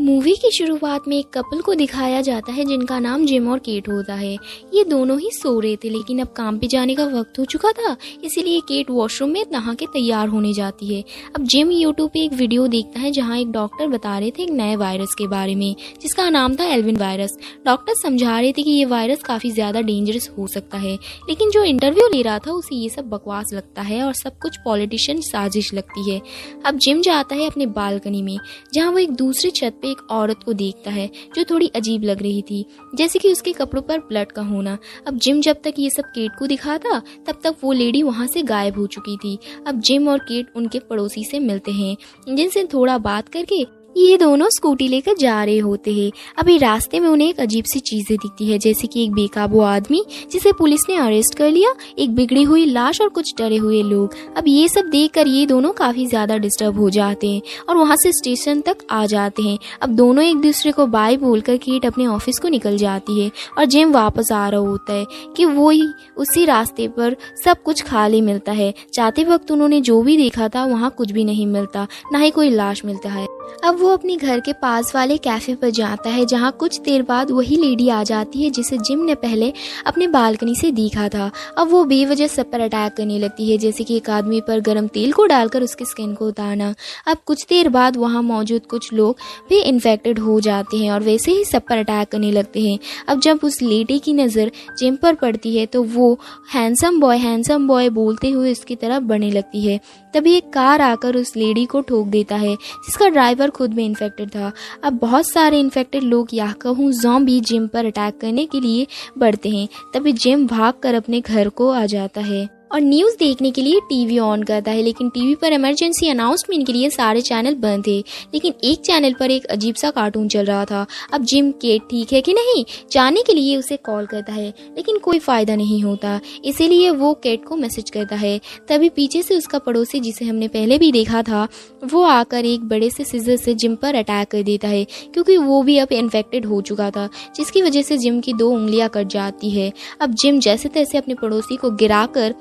Movie की शुरुआत में एक कपल को दिखाया जाता है जिनका नाम जिम और केट होता है। ये दोनों ही सो रहे थे, लेकिन अब काम पे जाने का वक्त हो चुका था, इसीलिए केट वॉशरूम में नहा के तैयार होने जाती है। अब जिम यूट्यूब पे एक वीडियो देखता है जहाँ एक डॉक्टर बता रहे थे एक नए वायरस के बारे में जिसका नाम था एल्विन वायरस। डॉक्टर समझा रहे थे कि ये वायरस काफी ज्यादा डेंजरस हो सकता है, लेकिन जो इंटरव्यू ले रहा था उसे ये सब बकवास लगता है और सब कुछ पॉलिटिशियन साजिश लगती है। अब जिम जाता है अपने बालकनी में जहाँ वो एक दूसरी छत पे एक औरत को देखता है जो थोड़ी अजीब लग रही थी, जैसे कि उसके कपड़ों पर ब्लड का होना। अब जिम जब तक ये सब केट को दिखाता तब तक वो लेडी वहाँ से गायब हो चुकी थी। अब जिम और केट उनके पड़ोसी से मिलते हैं जिनसे थोड़ा बात करके ये दोनों स्कूटी लेकर जा रहे होते हैं। अभी रास्ते में उन्हें एक अजीब सी चीजें दिखती है, जैसे कि एक बेकाबू आदमी जिसे पुलिस ने अरेस्ट कर लिया, एक बिगड़ी हुई लाश और कुछ डरे हुए लोग। अब ये सब देखकर ये दोनों काफी ज्यादा डिस्टर्ब हो जाते हैं और वहाँ से स्टेशन तक आ जाते हैं। अब दोनों एक दूसरे को बाय बोलकर केट अपने ऑफिस को निकल जाती है और जिम वापस आ रहा होता है कि वो ही उसी रास्ते पर सब कुछ खाली मिलता है। जाते वक्त उन्होंने जो भी देखा था वहाँ कुछ भी नहीं मिलता, ना ही कोई लाश मिलता है। अब वो अपने घर के पास वाले कैफे पर जाता है जहाँ कुछ देर बाद वही लेडी आ जाती है जिसे जिम ने पहले अपने बालकनी से देखा था। अब वो बेवजह सब पर अटैक करने लगती है, जैसे कि एक आदमी पर गर्म तेल को डालकर उसकी स्किन को उतारना। अब कुछ देर बाद वहाँ मौजूद कुछ लोग भी इन्फेक्टेड हो जाते हैं और वैसे ही सब पर अटैक करने लगते हैं। अब जब उस लेडी की नज़र जिम पर पड़ती है तो वो हैंडसम बॉय बोलते हुए उसकी तरफ बढ़ने लगती है। तभी एक कार आकर उस लेडी को ठोक देता है जिसका ड्राइवर खुद में इन्फेक्टेड था। अब बहुत सारे इन्फेक्टेड लोग या कहूँ ज़ॉम्बी जिम पर अटैक करने के लिए बढ़ते हैं। तभी जिम भागकर अपने घर को आ जाता है और न्यूज़ देखने के लिए टीवी ऑन करता है, लेकिन टीवी पर इमरजेंसी अनाउंसमेंट के लिए सारे चैनल बंद थे, लेकिन एक चैनल पर एक अजीब सा कार्टून चल रहा था। अब जिम केट ठीक है कि नहीं जानने के लिए उसे कॉल करता है, लेकिन कोई फायदा नहीं होता, इसीलिए वो केट को मैसेज करता है। तभी पीछे से उसका पड़ोसी जिसे हमने पहले भी देखा था वो आकर एक बड़े से सिजर से जिम पर अटैक कर देता है, क्योंकि वो भी अब इन्फेक्टेड हो चुका था, जिसकी वजह से जिम की 2 उंगलियां कट जाती है। अब जिम जैसे तैसे अपने पड़ोसी को गिराकर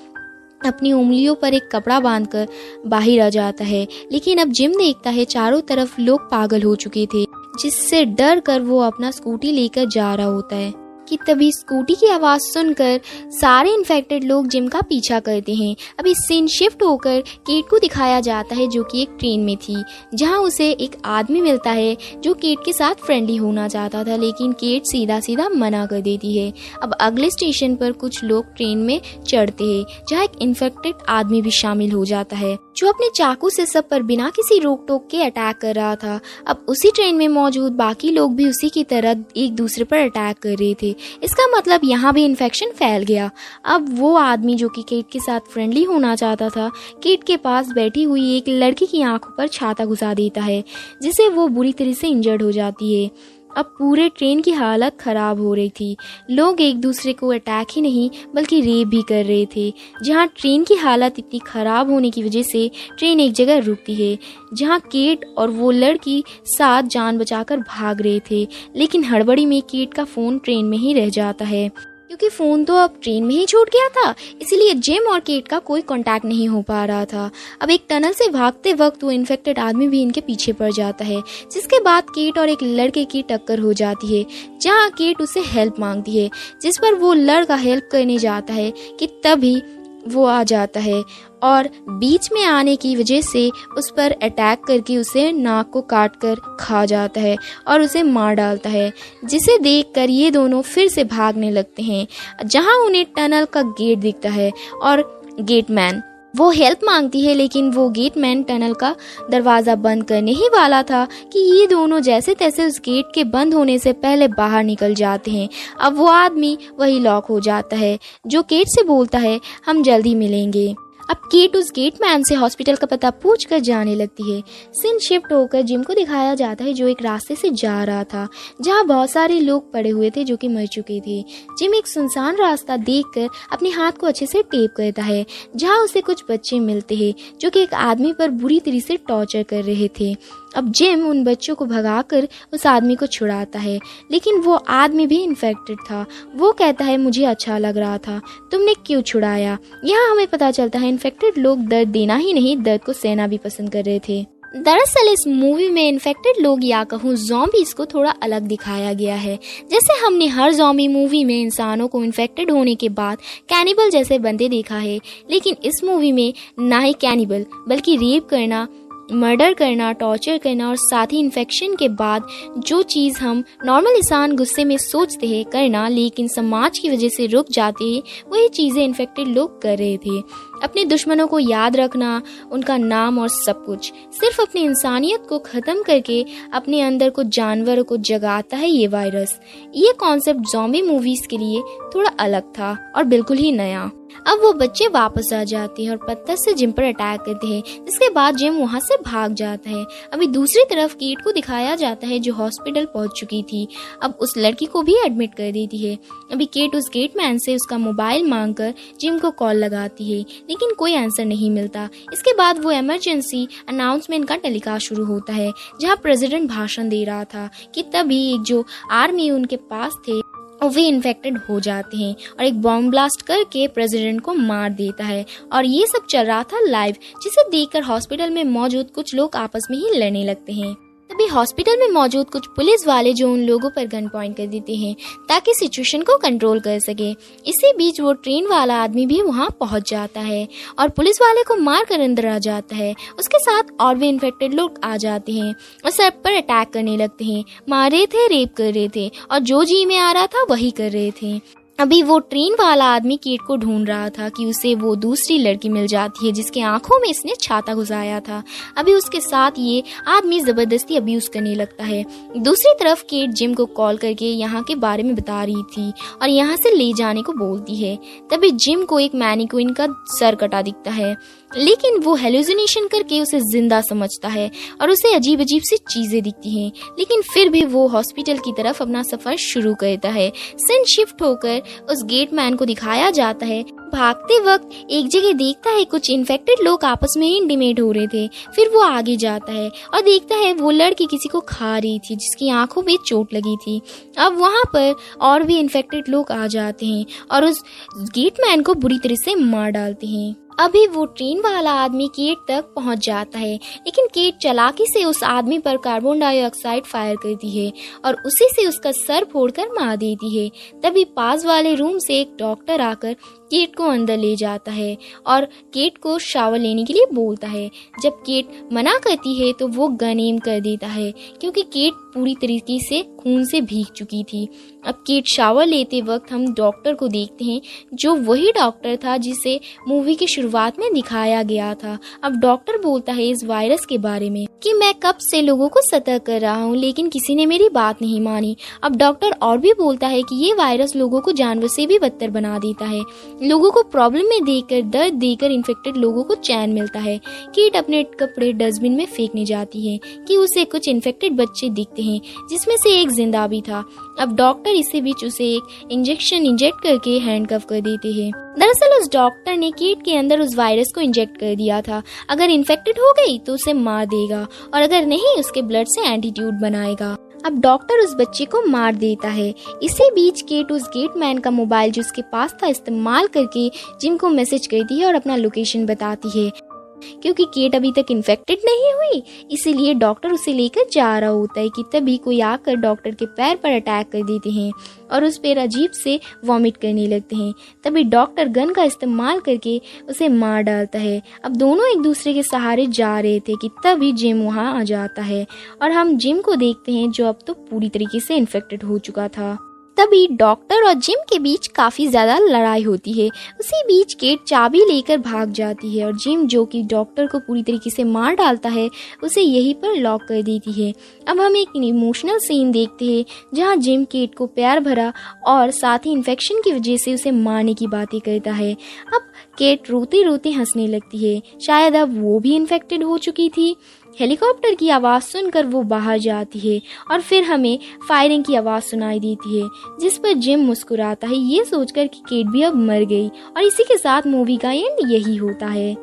अपनी उंगलियों पर एक कपड़ा बांधकर बाहर आ जाता है, लेकिन अब जिम देखता है चारों तरफ लोग पागल हो चुके थे, जिससे डर कर वो अपना स्कूटी लेकर जा रहा होता है कि तभी स्कूटी की आवाज़ सुनकर सारे इन्फेक्टेड लोग जिम का पीछा करते हैं। अब इस सीन शिफ्ट होकर केट को दिखाया जाता है जो कि एक ट्रेन में थी, जहां उसे एक आदमी मिलता है जो केट के साथ फ्रेंडली होना चाहता था, लेकिन केट सीधा सीधा मना कर देती है। अब अगले स्टेशन पर कुछ लोग ट्रेन में चढ़ते हैं जहाँ एक इन्फेक्टेड आदमी भी शामिल हो जाता है जो अपने चाकू से सब पर बिना किसी रोक टोक के अटैक कर रहा था। अब उसी ट्रेन में मौजूद बाकी लोग भी उसी की तरह एक दूसरे पर अटैक कर रहे थे, इसका मतलब यहाँ भी इन्फेक्शन फैल गया। अब वो आदमी जो कि केट के साथ फ्रेंडली होना चाहता था, केट के पास बैठी हुई एक लड़की की आंखों पर छाता घुसा देता है, जिससे वो बुरी तरह से इंजर्ड हो जाती है। अब पूरे ट्रेन की हालत खराब हो रही थी, लोग एक दूसरे को अटैक ही नहीं बल्कि रेप भी कर रहे थे। जहां ट्रेन की हालत इतनी खराब होने की वजह से ट्रेन एक जगह रुकती है जहां केट और वो लड़की साथ जान बचाकर भाग रहे थे, लेकिन हड़बड़ी में केट का फ़ोन ट्रेन में ही रह जाता है, क्योंकि फ़ोन तो अब ट्रेन में ही छूट गया था, इसीलिए जिम और केट का कोई कांटेक्ट नहीं हो पा रहा था। अब एक टनल से भागते वक्त वो इन्फेक्टेड आदमी भी इनके पीछे पड़ जाता है, जिसके बाद केट और एक लड़के की टक्कर हो जाती है, जहां केट उससे हेल्प मांगती है, जिस पर वो लड़का हेल्प करने जाता है कि तभी वो आ जाता है और बीच में आने की वजह से उस पर अटैक करके उसे नाक को काट कर खा जाता है और उसे मार डालता है, जिसे देखकर ये दोनों फिर से भागने लगते हैं, जहां उन्हें टनल का गेट दिखता है और गेटमैन वो हेल्प मांगती है, लेकिन वो गेटमैन टनल का दरवाज़ा बंद करने ही वाला था कि ये दोनों जैसे तैसे उस गेट के बंद होने से पहले बाहर निकल जाते हैं। अब वो आदमी वही लॉक हो जाता है जो केट से बोलता है हम जल्दी मिलेंगे। अब केट उस गेटमैन से हॉस्पिटल का पता पूछकर जाने लगती है। सीन शिफ्ट होकर जिम को दिखाया जाता है जो एक रास्ते से जा रहा था जहां बहुत सारे लोग पड़े हुए थे जो कि मर चुके थे। जिम एक सुनसान रास्ता देखकर अपने हाथ को अच्छे से टेप करता है जहां उसे कुछ बच्चे मिलते हैं जो कि एक आदमी पर बुरी तरह से टॉर्चर कर रहे थे। अब जिम उन बच्चों को भगाकर उस आदमी को छुड़ाता है, लेकिन वो आदमी भी इन्फेक्टेड था। वो कहता है मुझे अच्छा लग रहा था, तुमने क्यों छुड़ाया। यहाँ हमें पता चलता है इन्फेक्टेड लोग दर्द देना ही नहीं दर्द को सहना भी पसंद कर रहे थे। दरअसल इस मूवी में इन्फेक्टेड लोग या कहूँ ज़ॉम्बीज़ को थोड़ा अलग दिखाया गया है। जैसे हमने हर ज़ॉम्बी मूवी में इंसानों को इन्फेक्टेड होने के बाद कैनिबल जैसे बंदे देखा है, लेकिन इस मूवी में ना ही कैनिबल बल्कि रेप करना, मर्डर करना, टॉर्चर करना और साथ ही इन्फेक्शन के बाद जो चीज़ हम नॉर्मल इंसान गुस्से में सोचते हैं करना लेकिन समाज की वजह से रुक जाते हैं, वही चीज़ें इन्फेक्टेड लोग कर रहे थे। अपने दुश्मनों को याद रखना, उनका नाम और सब कुछ, सिर्फ अपनी इंसानियत को ख़त्म करके अपने अंदर को जानवरों को जगाता है ये वायरस। ये कॉन्सेप्ट ज़ॉम्बी मूवीज़ के लिए थोड़ा अलग था और बिल्कुल ही नया। अब वो बच्चे वापस आ जाते हैं और पत्थर से जिम पर अटैक करते हैं, जिसके बाद जिम वहाँ से भाग जाता है। अभी दूसरी तरफ केट को दिखाया जाता है जो हॉस्पिटल पहुँच चुकी थी। अब उस लड़की को भी एडमिट कर देती है। अभी केट उस गेटमैन से उसका मोबाइल मांगकर जिम को कॉल लगाती है, लेकिन कोई आंसर नहीं मिलता। इसके बाद वो इमरजेंसी अनाउंसमेंट का टेलीकास्ट शुरू होता है, जहाँ प्रेसिडेंट भाषण दे रहा था कि तभी एक जो आर्मी उनके पास थे वे इन्फेक्टेड हो जाते हैं और एक बॉम्ब ब्लास्ट करके प्रेसिडेंट को मार देता है। और ये सब चल रहा था लाइव, जिसे देखकर हॉस्पिटल में मौजूद कुछ लोग आपस में ही लड़ने लगते हैं। तभी हॉस्पिटल में मौजूद कुछ पुलिस वाले जो उन लोगों पर गन पॉइंट कर देते हैं ताकि सिचुएशन को कंट्रोल कर सके। इसी बीच वो ट्रेन वाला आदमी भी वहां पहुंच जाता है और पुलिस वाले को मार कर अंदर आ जाता है। उसके साथ और भी इन्फेक्टेड लोग आ जाते हैं और सब पर अटैक करने लगते हैं। मार रहे थे, रेप कर रहे थे और जो जी में आ रहा था वही कर रहे थे। अभी वो ट्रेन वाला आदमी केट को ढूंढ रहा था कि उसे वो दूसरी लड़की मिल जाती है जिसके आंखों में इसने छाता घुसाया था। अभी उसके साथ ये आदमी जबरदस्ती अब्यूज करने लगता है। दूसरी तरफ केट जिम को कॉल करके यहाँ के बारे में बता रही थी और यहाँ से ले जाने को बोलती है। तभी जिम को एक मैनीक्विन का सर कटा दिखता है, लेकिन वो हेलुसिनेशन करके उसे जिंदा समझता है और उसे अजीब अजीब सी चीजें दिखती हैं। लेकिन फिर भी वो हॉस्पिटल की तरफ अपना सफर शुरू करता है। सीन शिफ्ट होकर उस गेटमैन को दिखाया जाता है। भागते वक्त एक जगह देखता है कुछ इन्फेक्टेड लोग आपस में इंटीमेट हो रहे थे। फिर वो आगे जाता है और देखता है वो लड़की किसी को खा रही थी जिसकी आंखों में चोट लगी थी। अब वहाँ पर और भी इन्फेक्टेड लोग आ जाते हैं और उस गेटमैन को बुरी तरह से मार डालते हैं। अभी वो ट्रेन वाला आदमी केट तक पहुंच जाता है, लेकिन केट चालाकी से उस आदमी पर कार्बन डाइऑक्साइड फायर करती है और उसी से उसका सर फोड़कर मार देती है। तभी पास वाले रूम से एक डॉक्टर आकर केट को अंदर ले जाता है और केट को शावर लेने के लिए बोलता है। जब केट मना करती है तो वो गन एम कर देता है, क्योंकि केट पूरी तरीके से खून से भीग चुकी थी। अब केट शावर लेते वक्त हम डॉक्टर को देखते हैं, जो वही डॉक्टर था जिसे मूवी की शुरुआत में दिखाया गया था। अब डॉक्टर बोलता है इस वायरस के बारे में कि मैं कब से लोगों को सतर्क कर रहा हूँ, लेकिन किसी ने मेरी बात नहीं मानी। अब डॉक्टर और भी बोलता है कि ये वायरस लोगों को जानवर से भी बदतर बना देता है। लोगों को प्रॉब्लम में देखकर, दर्द देकर इन्फेक्टेड लोगों को चैन मिलता है। केट अपने कपड़े डस्टबिन में फेंकने जाती है कि उसे कुछ इन्फेक्टेड बच्चे दिखते हैं, जिसमें से एक जिंदा भी था। अब डॉक्टर इसी बीच उसे एक इंजेक्शन इंजेक्ट करके हैंडकफ कर देते हैं। दरअसल उस डॉक्टर ने केट के अंदर उस वायरस को इंजेक्ट कर दिया था। अगर इन्फेक्टेड हो गई तो उसे मार देगा और अगर नहीं उसके ब्लड से एंटीट्यूड बनाएगा। अब डॉक्टर उस बच्चे को मार देता है। इसी बीच केट उस गेटमैन का मोबाइल जो उसके पास था इस्तेमाल करके जिम को मैसेज करती है और अपना लोकेशन बताती है। क्योंकि केट अभी तक इन्फेक्टेड नहीं हुई, इसीलिए डॉक्टर उसे लेकर जा रहा होता है कि तभी कोई आकर डॉक्टर के पैर पर अटैक कर देते हैं और उस पर अजीब से वॉमिट करने लगते हैं। तभी डॉक्टर गन का इस्तेमाल करके उसे मार डालता है। अब दोनों एक दूसरे के सहारे जा रहे थे कि तभी जिम वहाँ आ जाता है और हम जिम को देखते हैं जो अब तो पूरी तरीके से इन्फेक्टेड हो चुका था। तभी डॉक्टर और जिम के बीच काफी ज्यादा लड़ाई होती है। उसी बीच केट चाबी लेकर भाग जाती है और जिम, जो कि डॉक्टर को पूरी तरीके से मार डालता है, उसे यहीं पर लॉक कर देती है। अब हम एक इमोशनल सीन देखते हैं जहां जिम केट को प्यार भरा और साथ ही इन्फेक्शन की वजह से उसे मारने की बातें करता है। अब केट रोते रोते हंसने लगती है, शायद अब वो भी इन्फेक्टेड हो चुकी थी। हेलीकॉप्टर की आवाज़ सुनकर वो बाहर जाती है और फिर हमें फायरिंग की आवाज़ सुनाई देती है, जिस पर जिम मुस्कुराता है ये सोचकर कि केट भी अब मर गई। और इसी के साथ मूवी का एंड यही होता है।